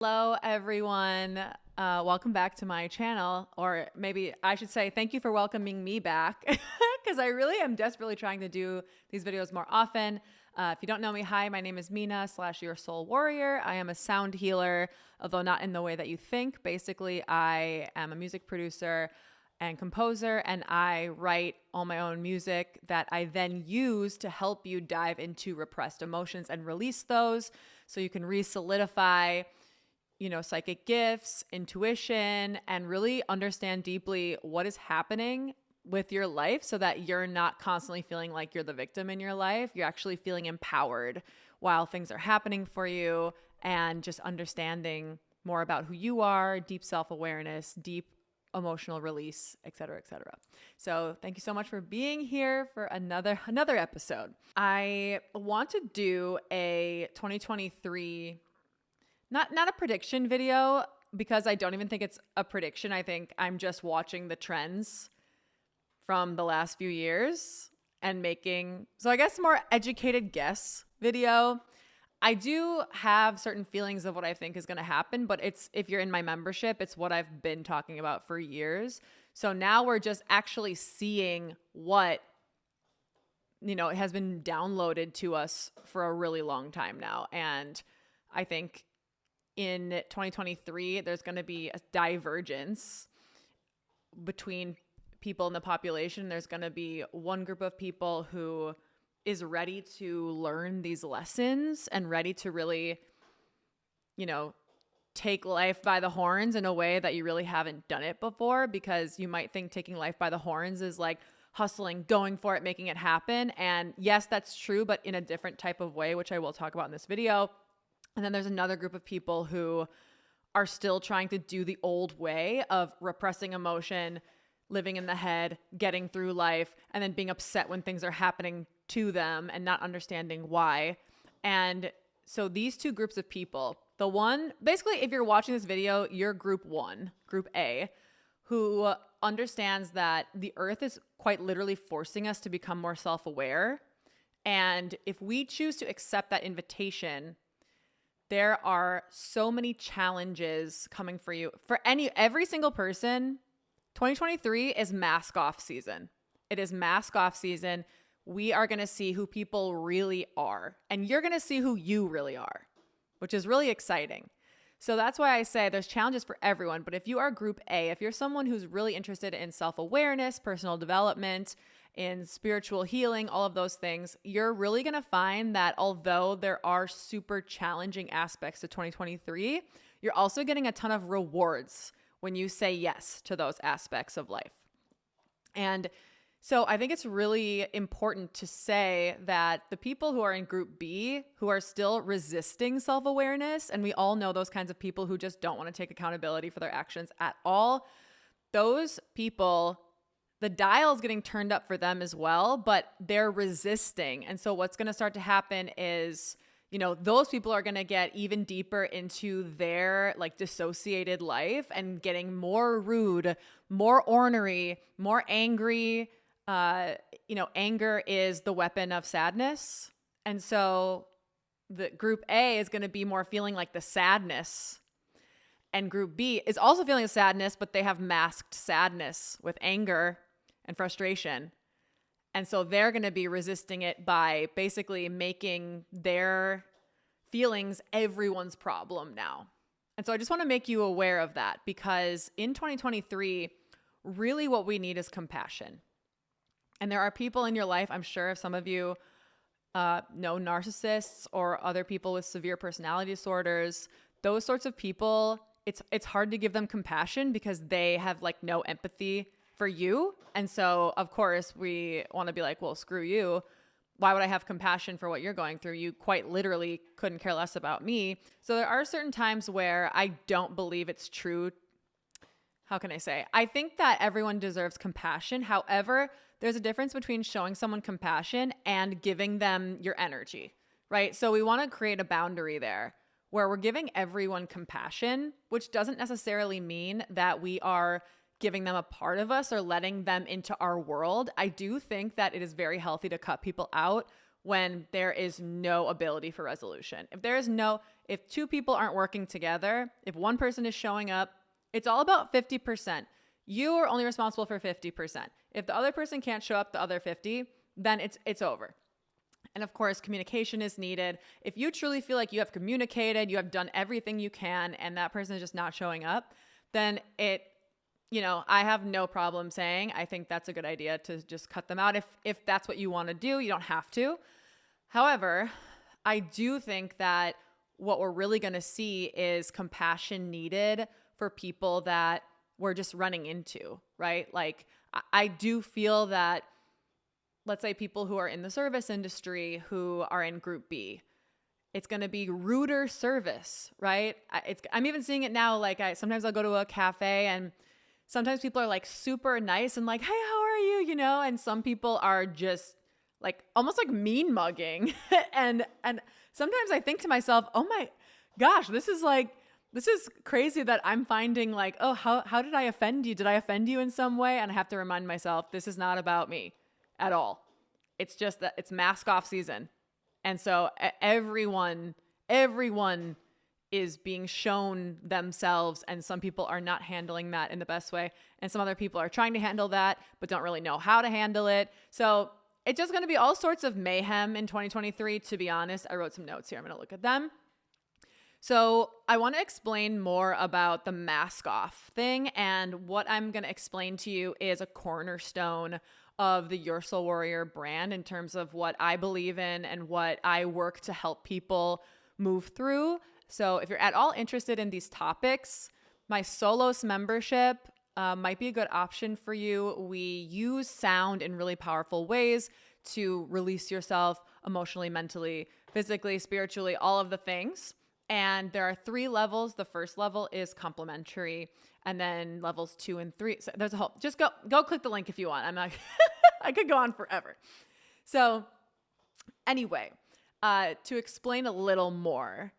Hello, everyone. Welcome back to my channel, or maybe I should say thank you for welcoming me back because I really am desperately trying to do these videos more often. If you don't know me, hi, my name is Mina / Your Soul Warrior. I am a sound healer, although not in the way that you think. Basically, I am a music producer and composer, and I write all my own music that I then use to help you dive into repressed emotions and release those so you can re-solidify psychic gifts, intuition, and really understand deeply what is happening with your life so that you're not constantly feeling like you're the victim in your life. You're actually feeling empowered while things are happening for you, and just understanding more about who you are, deep self-awareness, deep emotional release, et cetera, et cetera. So thank you so much for being here for another episode. I want to do a 2023 not a prediction video, because I don't even think it's a prediction. I think I'm just watching the trends from the last few years and making, so I guess, more educated guess video. I do have certain feelings of what I think is going to happen, but if you're in my membership, it's what I've been talking about for years. So now we're just actually seeing what, it has been downloaded to us for a really long time now. And I think in 2023, there's going to be a divergence between people in the population. There's going to be one group of people who is ready to learn these lessons and ready to really, take life by the horns in a way that you really haven't done it before, because you might think taking life by the horns is like hustling, going for it, making it happen. And yes, that's true, but in a different type of way, which I will talk about in this video. And then there's another group of people who are still trying to do the old way of repressing emotion, living in the head, getting through life, and then being upset when things are happening to them and not understanding why. And so these two groups of people, the one, basically, if you're watching this video, you're group one, group A, who understands that the earth is quite literally forcing us to become more self-aware. And if we choose to accept that invitation, there are so many challenges coming for you. For every single person, 2023 is mask off season. It is mask off season. We are going to see who people really are, and you're going to see who you really are, which is really exciting. So that's why I say there's challenges for everyone. But if you are group A, if you're someone who's really interested in self-awareness, personal development, in spiritual healing, all of those things, you're really going to find that although there are super challenging aspects to 2023, you're also getting a ton of rewards when you say yes to those aspects of life. And so I think it's really important to say that the people who are in group B, who are still resisting self-awareness, and we all know those kinds of people who just don't want to take accountability for their actions at all, those people, the dial is getting turned up for them as well, but they're resisting. And so what's going to start to happen is, those people are going to get even deeper into their dissociated life and getting more rude, more ornery, more angry. Anger is the weapon of sadness. And so the group A is going to be more feeling like the sadness. And group B is also feeling the sadness, but they have masked sadness with anger and frustration. And so they're going to be resisting it by basically making their feelings everyone's problem now. And so I just want to make you aware of that, because in 2023, really what we need is compassion. And there are people in your life, I'm sure if some of you know narcissists or other people with severe personality disorders, those sorts of people, it's hard to give them compassion because they have no empathy for you. And so, of course, we want to be like, well, screw you. Why would I have compassion for what you're going through? You quite literally couldn't care less about me. So there are certain times where I don't believe it's true. How can I say? I think that everyone deserves compassion. However, there's a difference between showing someone compassion and giving them your energy, right? So we want to create a boundary there where we're giving everyone compassion, which doesn't necessarily mean that we are giving them a part of us or letting them into our world. I do think that it is very healthy to cut people out when there is no ability for resolution. If two people aren't working together, if one person is showing up, it's all about 50%. You are only responsible for 50%. If the other person can't show up the other 50, then it's over. And of course, communication is needed. If you truly feel like you have communicated, you have done everything you can, and that person is just not showing up, then I have no problem saying, I think that's a good idea to just cut them out. If that's what you want to do, you don't have to. However, I do think that what we're really going to see is compassion needed for people that we're just running into, right? Like, I do feel that, let's say people who are in the service industry who are in group B, it's going to be ruder service, right? I'm even seeing it now. Like sometimes I'll go to a cafe and sometimes people are like super nice and like, hey, how are you? And some people are just like almost like mean mugging. and sometimes I think to myself, oh my gosh, this is crazy that I'm finding like, oh, how did I offend you? Did I offend you in some way? And I have to remind myself, this is not about me at all. It's just that it's mask off season. And so everyone is being shown themselves, and some people are not handling that in the best way. And some other people are trying to handle that, but don't really know how to handle it. So it's just going to be all sorts of mayhem in 2023, to be honest. I wrote some notes here. I'm going to look at them. So I want to explain more about the mask off thing. And what I'm going to explain to you is a cornerstone of the Your Soul Warrior brand in terms of what I believe in and what I work to help people move through. So if you're at all interested in these topics, my Solos membership might be a good option for you. We use sound in really powerful ways to release yourself emotionally, mentally, physically, spiritually, all of the things. And there are 3 levels. The first level is complimentary, and then levels 2 and 3. So there's a whole, just go click the link if you want. I'm not, I could go on forever. So anyway, to explain a little more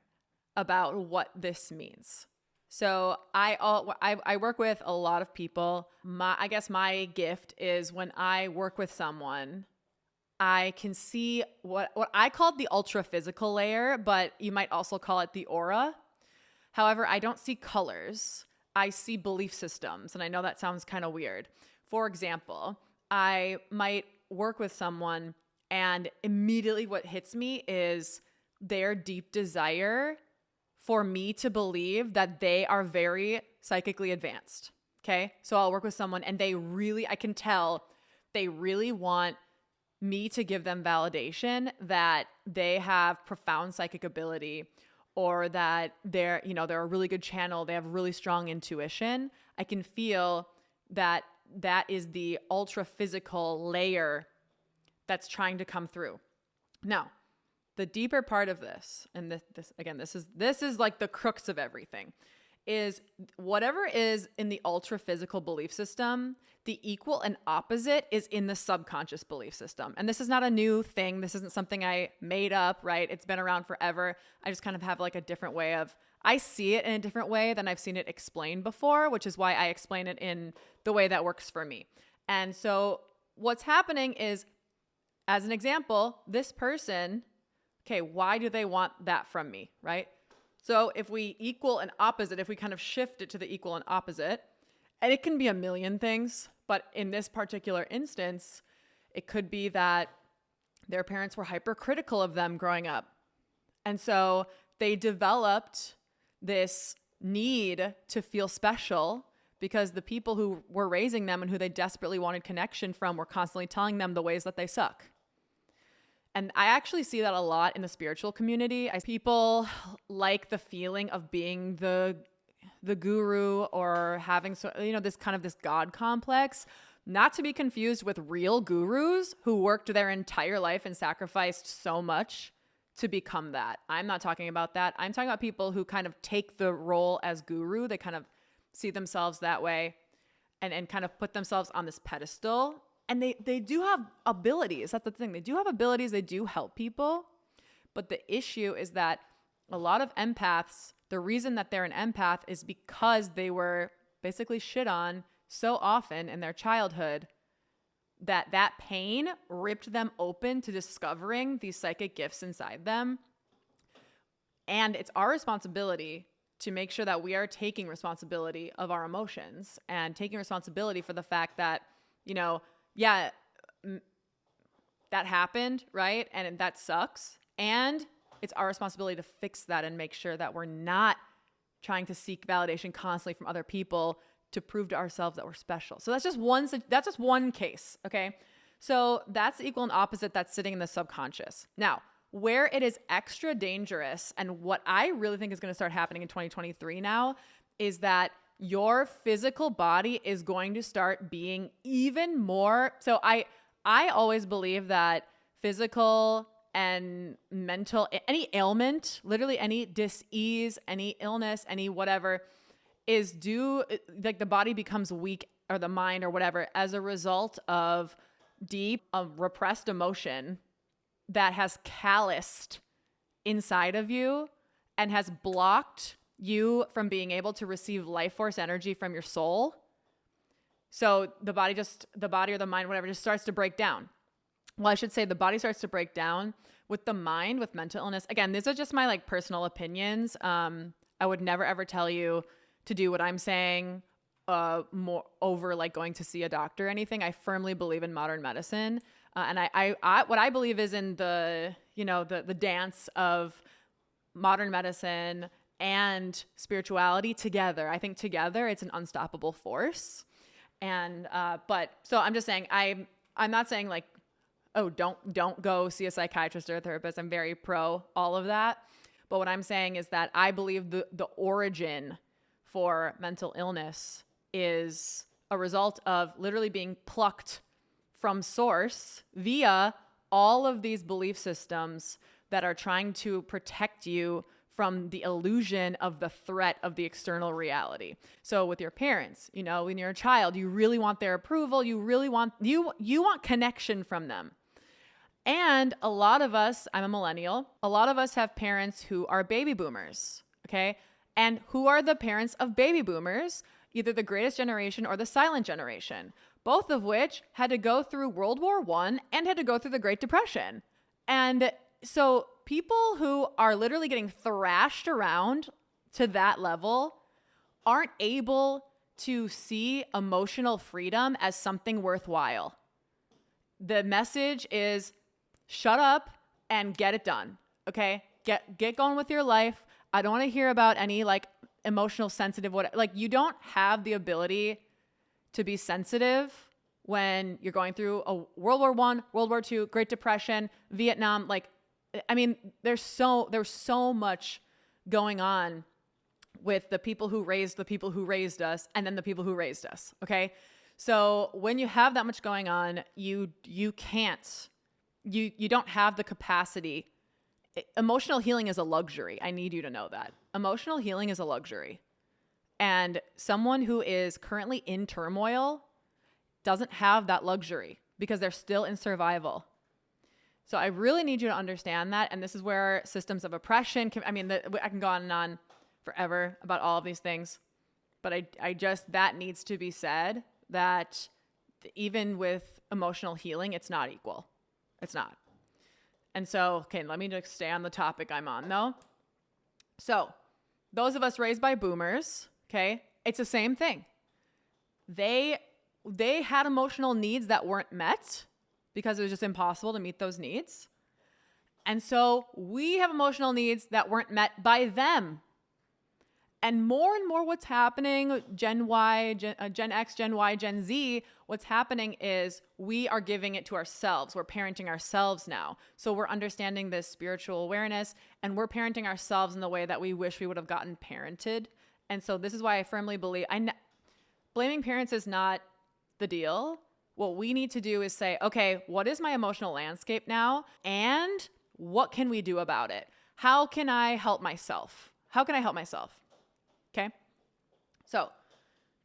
about what this means. So I work with a lot of people. I guess my gift is when I work with someone, I can see what I call the ultra physical layer, but you might also call it the aura. However, I don't see colors. I see belief systems. And I know that sounds kind of weird. For example, I might work with someone and immediately what hits me is their deep desire for me to believe that they are very psychically advanced. Okay. So I'll work with someone and I can tell they really want me to give them validation that they have profound psychic ability, or that they're a really good channel. They have really strong intuition. I can feel that is the ultra physical layer that's trying to come through. Now, the deeper part of this, and this is like the crux of everything, is whatever is in the ultra physical belief system, the equal and opposite is in the subconscious belief system. And this is not a new thing. This isn't something I made up, right? It's been around forever. I just kind of have like a different way I see it in a different way than I've seen it explained before, which is why I explain it in the way that works for me. And so what's happening is, as an example, this person, okay, why do they want that from me, right? So if we equal and opposite, if we kind of shift it to the equal and opposite, and it can be a million things, but in this particular instance, it could be that their parents were hypercritical of them growing up. And so they developed this need to feel special because the people who were raising them and who they desperately wanted connection from were constantly telling them the ways that they suck. And I actually see that a lot in the spiritual community. People like the feeling of being the guru or having this God complex, not to be confused with real gurus who worked their entire life and sacrificed so much to become that. I'm not talking about that. I'm talking about people who kind of take the role as guru. They kind of see themselves that way and kind of put themselves on this pedestal. And they do have abilities. That's the thing. They do have abilities. They do help people. But the issue is that a lot of empaths, the reason that they're an empath is because they were basically shit on so often in their childhood that pain ripped them open to discovering these psychic gifts inside them. And it's our responsibility to make sure that we are taking responsibility of our emotions and taking responsibility for the fact that, that happened, right? And that sucks. And it's our responsibility to fix that and make sure that we're not trying to seek validation constantly from other people to prove to ourselves that we're special. So that's just one case, okay? So that's the equal and opposite that's sitting in the subconscious. Now, where it is extra dangerous, and what I really think is going to start happening in 2023 now, is that your physical body is going to start being even more. So I always believe that physical and mental, any ailment, literally any dis-ease, any illness, any whatever, is like the body becomes weak, or the mind or whatever, as a result of deep repressed emotion that has calloused inside of you and has blocked you from being able to receive life force energy from your soul. So the body or the mind, whatever, just starts to break down. Well, I should say the body starts to break down with the mind, with mental illness. Again, these are just my like personal opinions. I would never ever tell you to do what I'm saying more over like going to see a doctor or anything. I firmly believe in modern medicine. And I what I believe is in the dance of modern medicine and spirituality together. I think together it's an unstoppable force. And but so I'm just saying, I'm not saying like, oh, don't go see a psychiatrist or a therapist. I'm very pro all of that. But what I'm saying is that I believe the origin for mental illness is a result of literally being plucked from source via all of these belief systems that are trying to protect you from the illusion of the threat of the external reality. So with your parents, when you're a child, you really want their approval. You really want, you want connection from them. And a lot of us, I'm a millennial, a lot of us have parents who are baby boomers, okay? And who are the parents of baby boomers? Either the greatest generation or the silent generation, both of which had to go through World War I and had to go through the Great Depression. And so people who are literally getting thrashed around to that level aren't able to see emotional freedom as something worthwhile. The message is shut up and get it done. Okay? Get going with your life. I don't want to hear about any like emotional sensitive, you don't have the ability to be sensitive when you're going through a World War I, World War II, Great Depression, Vietnam. There's so much going on with the people who raised us and then the people who raised us. Okay. So when you have that much going on, you don't have the capacity. Emotional healing is a luxury. I need you to know that. Emotional healing is a luxury. And someone who is currently in turmoil doesn't have that luxury because they're still in survival. So I really need you to understand that. And this is where systems of oppression I can go on and on forever about all of these things. But that needs to be said, that even with emotional healing, it's not equal. It's not. And so, okay, let me just stay on the topic I'm on though. So those of us raised by boomers, okay, it's the same thing. They had emotional needs that weren't met because it was just impossible to meet those needs. And so we have emotional needs that weren't met by them. And more what's happening, Gen Y, Gen X, Gen Y, Gen Z, what's happening is we are giving it to ourselves. We're parenting ourselves now. So we're understanding this spiritual awareness and we're parenting ourselves in the way that we wish we would have gotten parented. And so this is why I firmly believe blaming parents is not the deal. What we need to do is say, okay, what is my emotional landscape now? And what can we do about it? How can I help myself? Okay. So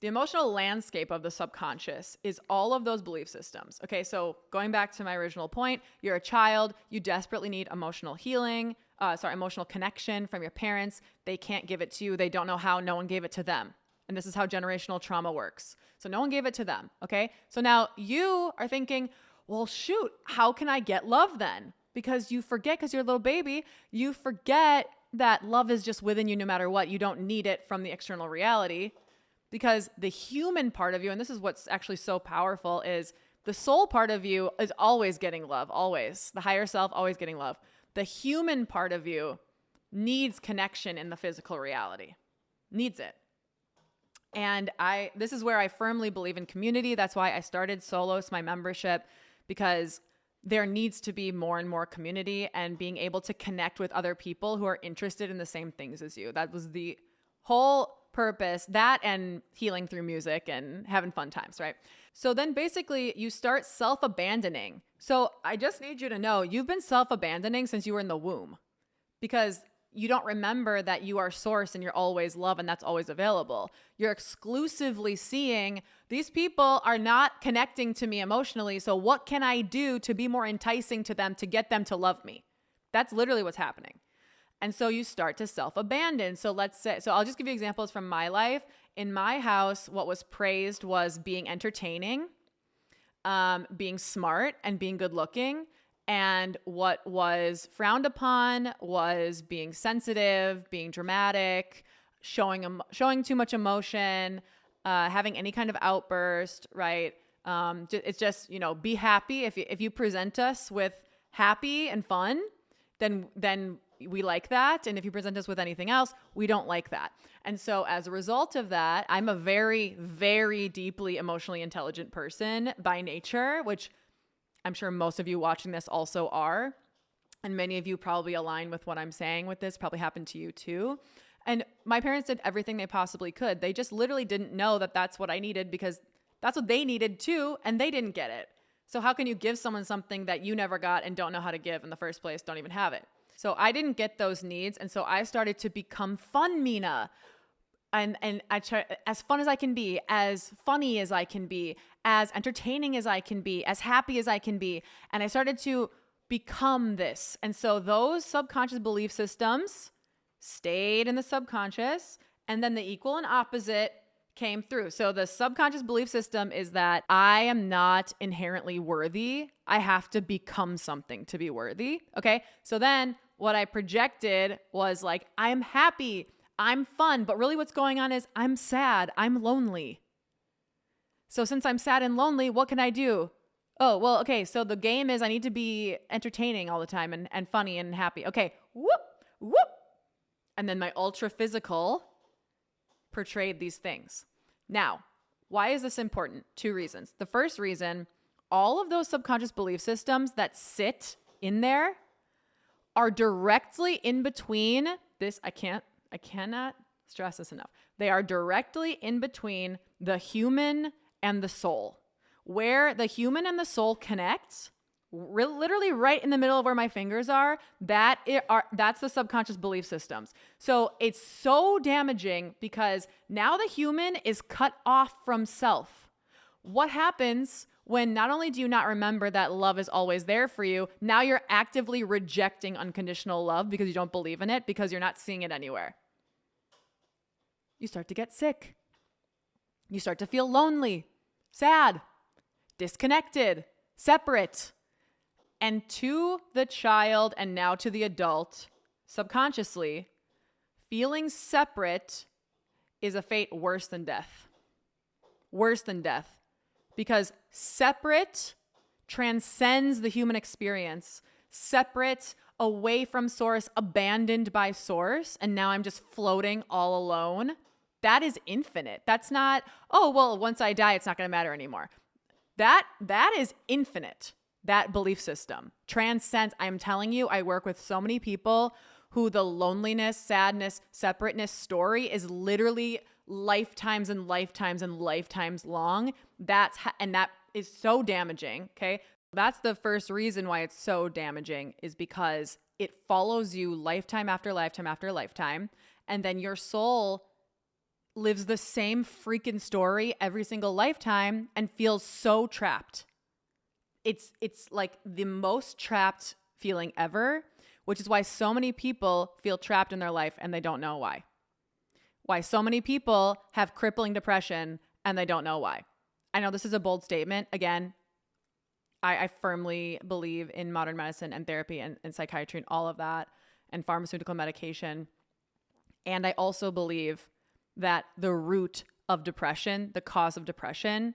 the emotional landscape of the subconscious is all of those belief systems. Okay. So going back to my original point, you're a child, you desperately need emotional healing, emotional connection from your parents. They can't give it to you. They don't know how. No one gave it to them. And this is how generational trauma works. So no one gave it to them. Okay. So now you are thinking, well, shoot, how can I get love then? Because you forget, because you're a little baby, you forget that love is just within you no matter what. You don't need it from the external reality, because the human part of you, and this is what's actually so powerful, is the soul part of you is always getting love, always. The higher self, always getting love. The human part of you needs connection in the physical reality, needs it. And this is where I firmly believe in community. That's why I started Solos, my membership, because there needs to be more and more community and being able to connect with other people who are interested in the same things as you. That was the whole purpose, that and healing through music and having fun times, right? So then basically you start self-abandoning. So I just need you to know you've been self-abandoning since you were in the womb, because you don't remember that you are source and you're always love and that's always available. You're exclusively seeing these people are not connecting to me emotionally. So what can I do to be more enticing to them to get them to love me? That's literally what's happening. And so you start to self-abandon. So I'll just give you examples from my life. In my house, what was praised was being entertaining, being smart, and being good looking. And what was frowned upon was being sensitive, being dramatic, showing too much emotion, having any kind of outburst, right? It's just, be happy. If you present us with happy and fun, then we like that. And if you present us with anything else, we don't like that. And so as a result of that, I'm a very, very deeply emotionally intelligent person by nature, which I'm sure most of you watching this also are. And many of you probably align with what I'm saying with this, probably happened to you too. And my parents did everything they possibly could. They just literally didn't know that that's what I needed, because that's what they needed too, and they didn't get it. So how can you give someone something that you never got and don't know how to give in the first place, don't even have it? So I didn't get those needs. And so I started to become fun, Mina. And I try as fun as I can be, as funny as I can be, as entertaining as I can be, as happy as I can be. And I started to become this. And so those subconscious belief systems stayed in the subconscious, and then the equal and opposite came through. So the subconscious belief system is that I am not inherently worthy. I have to become something to be worthy. Okay. So then what I projected was like, I'm happy, I'm fun, but really what's going on is I'm sad, I'm lonely. So since I'm sad and lonely, what can I do? Oh, well, okay. So the game is I need to be entertaining all the time and funny and happy. Okay. Whoop, whoop. And then my ultra physical portrayed these things. Now, why is this important? 2 reasons. The first reason, all of those subconscious belief systems that sit in there are directly in between this. I cannot stress this enough. They are directly in between the human and the soul. Where the human and the soul connect, literally right in the middle of where my fingers are, that's the subconscious belief systems. So it's so damaging because now the human is cut off from self. What happens when not only do you not remember that love is always there for you, now you're actively rejecting unconditional love because you don't believe in it, because you're not seeing it anywhere. You start to get sick. You start to feel lonely, sad, disconnected, separate. And to the child, and now to the adult, subconsciously, feeling separate is a fate worse than death. Worse than death. Because separate transcends the human experience. Separate, away from source, abandoned by source, and now I'm just floating all alone. That is infinite. That's not, oh, well, once I die, it's not going to matter anymore. That is infinite. That belief system transcends. I'm telling you, I work with so many people who the loneliness, sadness, separateness story is literally lifetimes and lifetimes and lifetimes long. And that is so damaging. Okay. That's the first reason why it's so damaging, is because it follows you lifetime after lifetime after lifetime. And then your soul lives the same freaking story every single lifetime and feels so trapped. It's like the most trapped feeling ever, which is why so many people feel trapped in their life and they don't know why. why so many people have crippling depression and they don't know why. I know this is a bold statement. Again, I firmly believe in modern medicine and therapy and psychiatry and all of that and pharmaceutical medication. And I also believe that the root of depression, the cause of depression,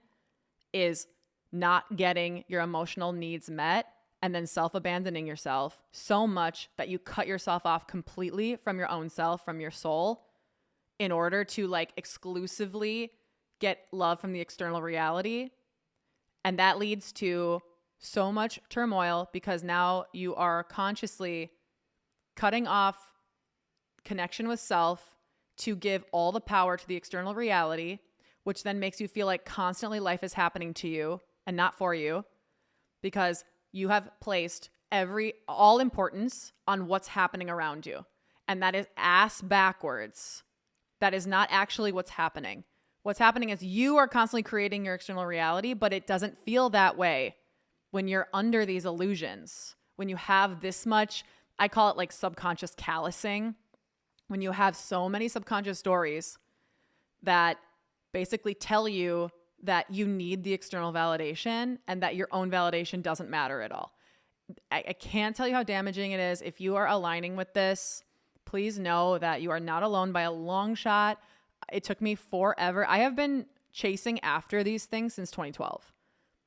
is not getting your emotional needs met and then self-abandoning yourself so much that you cut yourself off completely from your own self, from your soul, in order to like exclusively get love from the external reality. And that leads to so much turmoil because now you are consciously cutting off connection with self to give all the power to the external reality, which then makes you feel like constantly life is happening to you and not for you because you have placed all importance on what's happening around you. And that is ass backwards. That is not actually what's happening. What's happening is you are constantly creating your external reality, but it doesn't feel that way when you're under these illusions. When you have this much, I call it like subconscious callousing. When you have so many subconscious stories that basically tell you that you need the external validation and that your own validation doesn't matter at all. I can't tell you how damaging it is. If you are aligning with this, please know that you are not alone by a long shot. It took me forever. I have been chasing after these things since 2012.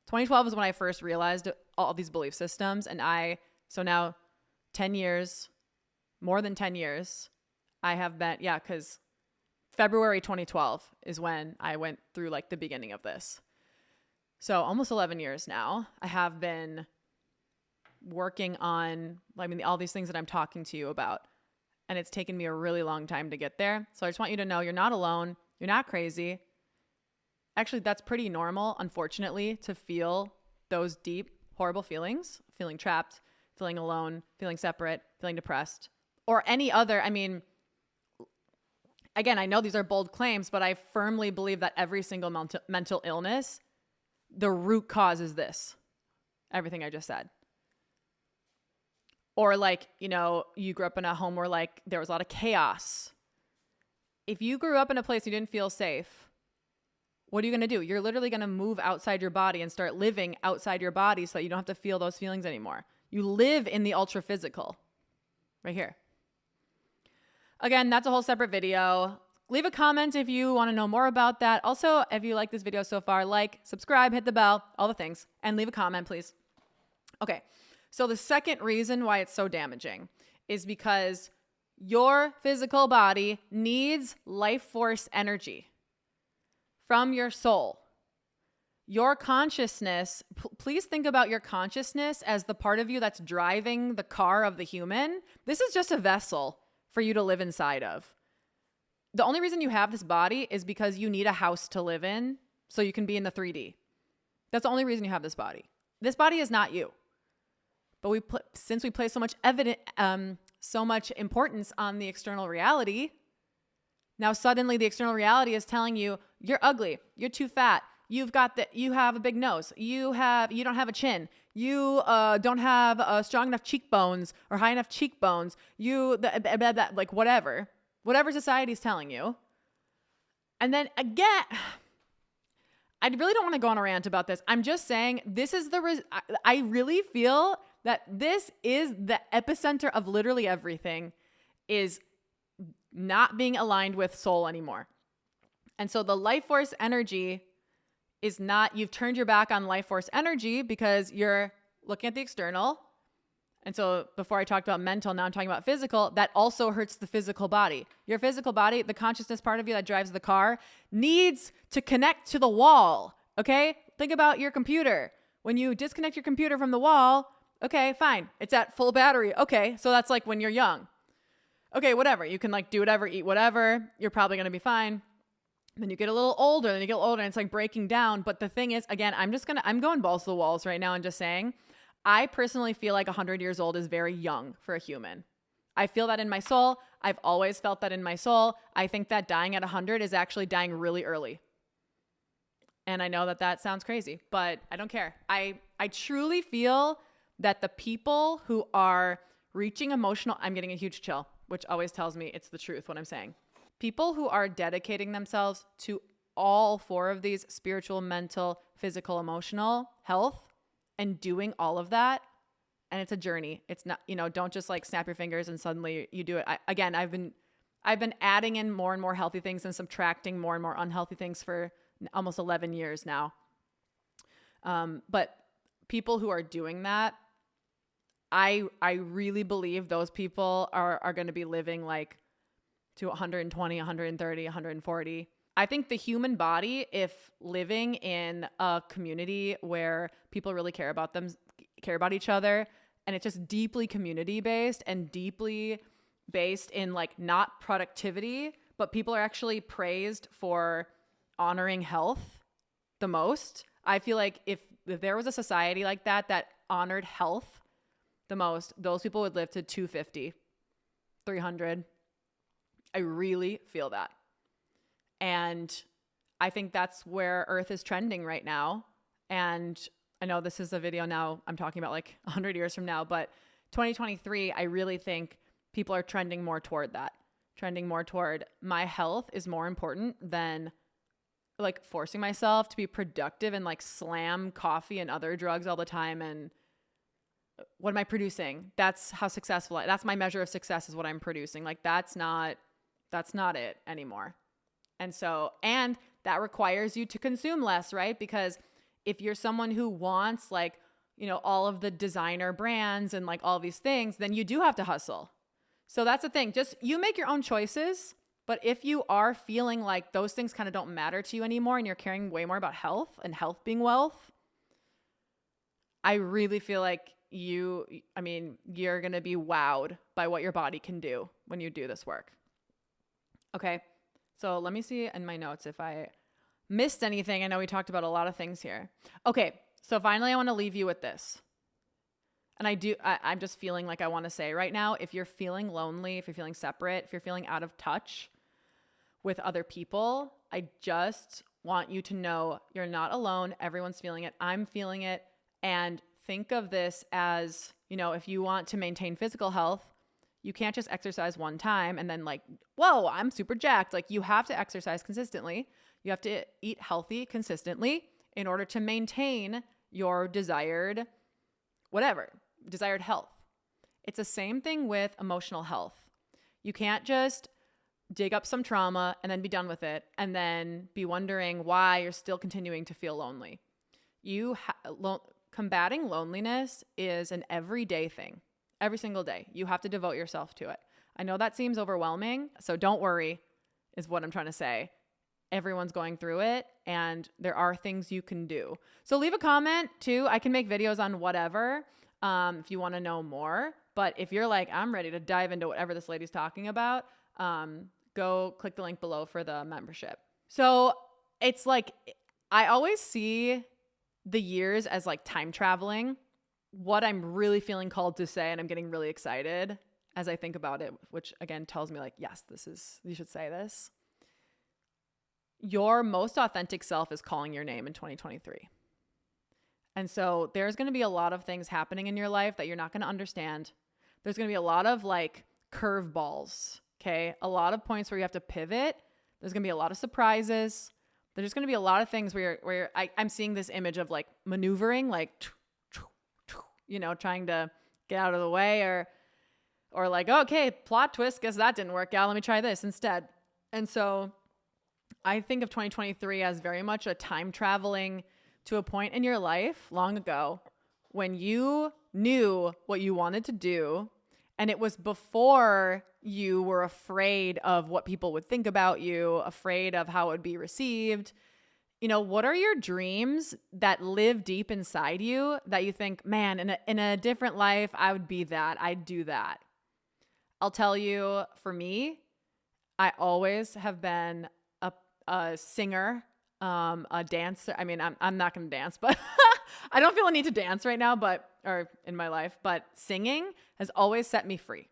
2012 is when I first realized all these belief systems. And so now 10 years, more than 10 years, I have been, because February 2012 is when I went through like the beginning of this. So almost 11 years now, I have been working on, all these things that I'm talking to you about. And it's taken me a really long time to get there. So I just want you to know you're not alone. You're not crazy. Actually, that's pretty normal, unfortunately, to feel those deep, horrible feelings, feeling trapped, feeling alone, feeling separate, feeling depressed, or any other. Again, I know these are bold claims, but I firmly believe that every single mental illness, the root cause is this. Everything I just said. Or you grew up in a home where there was a lot of chaos. If you grew up in a place you didn't feel safe, what are you going to do? You're literally going to move outside your body and start living outside your body so that you don't have to feel those feelings anymore. You live in the ultra physical right here. Again, that's a whole separate video. Leave a comment if you want to know more about that. Also, if you like this video so far, subscribe, hit the bell, all the things, and leave a comment, please. Okay. So the second reason why it's so damaging is because your physical body needs life force energy from your soul. Your consciousness, please think about your consciousness as the part of you that's driving the car of the human. This is just a vessel for you to live inside of. The only reason you have this body is because you need a house to live in so you can be in the 3D. That's the only reason you have this body. This body is not you. But since we place so much importance on the external reality, now suddenly the external reality is telling you you're ugly, you're too fat, you have a big nose, you don't have a chin, you don't have strong enough cheekbones or high enough cheekbones, whatever society's telling you. And then again, I really don't want to go on a rant about this. I'm just saying this is I really feel that this is the epicenter of literally everything, is not being aligned with soul anymore. And so the life force energy is not, you've turned your back on life force energy because you're looking at the external. And so before I talked about mental, now I'm talking about physical. That also hurts the physical body. Your physical body, the consciousness part of you that drives the car, needs to connect to the wall. Okay? Think about your computer. When you disconnect your computer from the wall, okay, fine. It's at full battery. Okay, so that's when you're young. Okay, whatever. You can do whatever, eat whatever. You're probably going to be fine. Then you get a little older, and it's breaking down. But the thing is, again, I'm going balls to the walls right now and just saying, I personally feel 100 years old is very young for a human. I feel that in my soul. I've always felt that in my soul. I think that dying at 100 is actually dying really early. And I know that sounds crazy, but I don't care. I truly feel that the people who are reaching I'm getting a huge chill, which always tells me it's the truth what I'm saying. People who are dedicating themselves to all four of these: spiritual, mental, physical, emotional health, and doing all of that. And it's a journey. It's not, don't just like snap your fingers and suddenly you do it. I've been adding in more and more healthy things and subtracting more and more unhealthy things for almost 11 years now. But people who are doing that, I really believe those people are going to be living like to 120, 130, 140. I think the human body, if living in a community where people really care about each other, and it's just deeply community based and deeply based in like not productivity, but people are actually praised for honoring health the most. I feel like if there was a society like that honored health the most, those people would live to 250, 300. I really feel that. And I think that's where Earth is trending right now. And I know this is a video now, I'm talking about like 100 years from now, but 2023, I really think people are trending more toward that. Trending more toward my health is more important than like forcing myself to be productive and like slam coffee and other drugs all the time. And what am I producing? That's how successful that's my measure of success, is what I'm producing. Like that's not it anymore. And that requires you to consume less, right? Because if you're someone who wants like, all of the designer brands and like all these things, then you do have to hustle. So that's the thing. Just you make your own choices. But if you are feeling like those things kind of don't matter to you anymore and you're caring way more about health and health being wealth, I really feel like you're going to be wowed by what your body can do when you do this work. Okay. So let me see in my notes if I missed anything. I know we talked about a lot of things here. Okay. So finally, I want to leave you with this. And I'm just feeling like I want to say right now, if you're feeling lonely, if you're feeling separate, if you're feeling out of touch with other people, I just want you to know you're not alone. Everyone's feeling it. I'm feeling it. And think of this as, if you want to maintain physical health, you can't just exercise one time and then like, whoa, I'm super jacked. Like you have to exercise consistently. You have to eat healthy consistently in order to maintain your desired health. It's the same thing with emotional health. You can't just dig up some trauma and then be done with it and then be wondering why you're still continuing to feel lonely. Combating loneliness is an everyday thing. Every single day, you have to devote yourself to it. I know that seems overwhelming, so don't worry, is what I'm trying to say. Everyone's going through it, and there are things you can do. So leave a comment too. I can make videos on whatever if you want to know more. But if you're like, I'm ready to dive into whatever this lady's talking about, go click the link below for the membership. So it's like, I always see the years as like time traveling. What I'm really feeling called to say, and I'm getting really excited as I think about it, which again tells me like, yes, you should say this. Your most authentic self is calling your name in 2023. And so there's going to be a lot of things happening in your life that you're not going to understand. There's going to be a lot of like curveballs, okay? A lot of points where you have to pivot. There's going to be a lot of surprises. There's just going to be a lot of things where I'm seeing this image of like maneuvering, like trying to get out of the way or like, okay, plot twist, guess that didn't work out. Let me try this instead. And so I think of 2023 as very much a time traveling to a point in your life long ago when you knew what you wanted to do. And it was before you were afraid of what people would think about you, afraid of how it would be received. What are your dreams that live deep inside you that you think, man, in a different life, I would be that. I'd do that. I'll tell you, for me, I always have been a singer, a dancer. I mean, I'm not going to dance, but I don't feel a need to dance right now, or in my life, but singing has always set me free.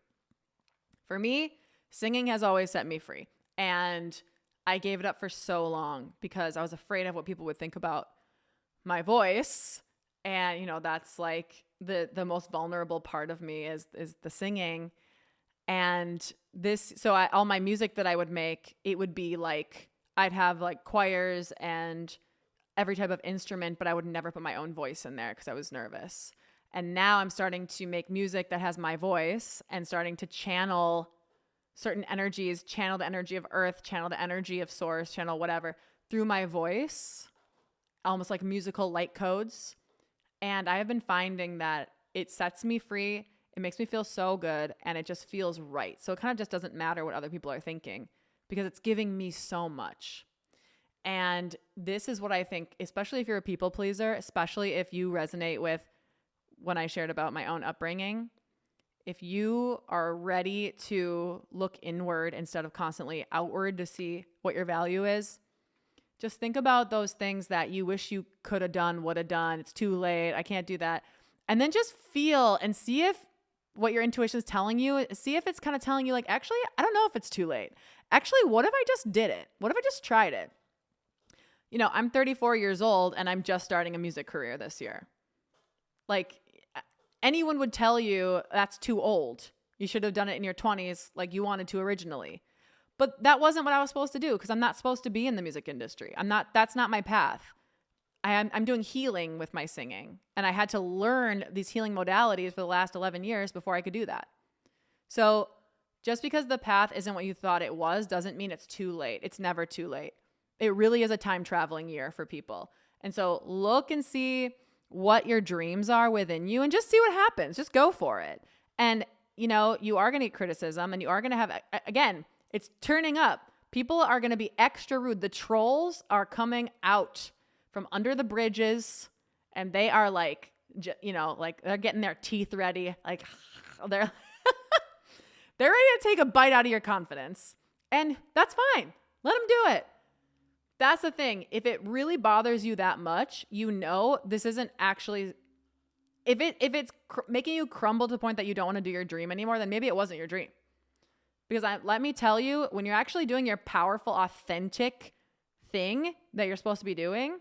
For me, singing has always set me free. And I gave it up for so long because I was afraid of what people would think about my voice. And, that's like the most vulnerable part of me is the singing. And all my music that I would make, it would be like, I'd have like choirs and every type of instrument, but I would never put my own voice in there because I was nervous. And now I'm starting to make music that has my voice and starting to channel certain energies, channel the energy of earth, channel the energy of source, channel whatever through my voice, almost like musical light codes. And I have been finding that it sets me free. It makes me feel so good and it just feels right. So it kind of just doesn't matter what other people are thinking because it's giving me so much. And this is what I think, especially if you're a people pleaser, especially if you resonate with when I shared about my own upbringing, if you are ready to look inward instead of constantly outward to see what your value is, just think about those things that you wish you could have done, would have done. It's too late. I can't do that. And then just feel and see if what your intuition is telling you, see if it's kind of telling you like, actually, I don't know if it's too late. Actually, what if I just did it? What if I just tried it? You know, I'm 34 years old and I'm just starting a music career this year. Like anyone would tell you that's too old. You should have done it in your 20s like you wanted to originally. But that wasn't what I was supposed to do because I'm not supposed to be in the music industry. That's not my path. I'm doing healing with my singing. And I had to learn these healing modalities for the last 11 years before I could do that. So just because the path isn't what you thought it was doesn't mean it's too late. It's never too late. It really is a time traveling year for people. And so look and see what your dreams are within you and just see what happens. Just go for it. And, you know, you are going to get criticism and you are going to have, again, it's turning up. People are going to be extra rude. The trolls are coming out from under the bridges and they are like, you know, like they're getting their teeth ready. Like they're ready to take a bite out of your confidence. And that's fine. Let them do it. That's the thing. If it really bothers you that much, you know, this isn't actually, if it's making you crumble to the point that you don't want to do your dream anymore, then maybe it wasn't your dream. Because let me tell you, when you're actually doing your powerful, authentic thing that you're supposed to be doing,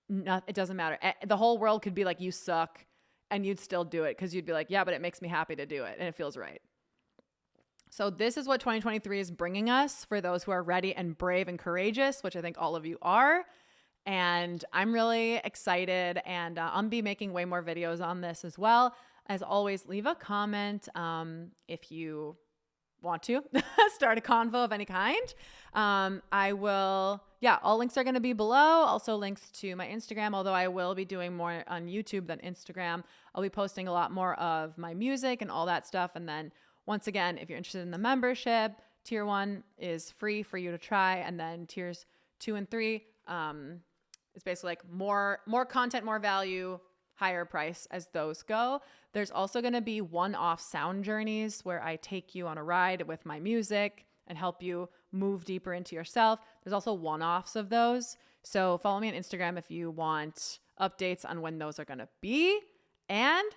it doesn't matter. The whole world could be like, you suck, and you'd still do it because you'd be like, yeah, but it makes me happy to do it, and it feels right. So this is what 2023 is bringing us for those who are ready and brave and courageous, which I think all of you are. And I'm really excited, and I'll be making way more videos on this as well. As always, leave a comment if you want to start a convo of any kind. All links are going to be below. Also links to my Instagram, although I will be doing more on YouTube than Instagram. I'll be posting a lot more of my music and all that stuff. And then once again, if you're interested in the membership, tier 1 is free for you to try. And then tiers 2 and 3, it's basically like more content, more value, higher price as those go. There's also going to be one-off sound journeys where I take you on a ride with my music and help you move deeper into yourself. There's also one-offs of those. So follow me on Instagram if you want updates on when those are going to be. And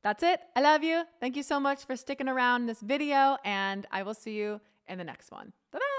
that's it. I love you. Thank you so much for sticking around this video, and I will see you in the next one. Bye-bye.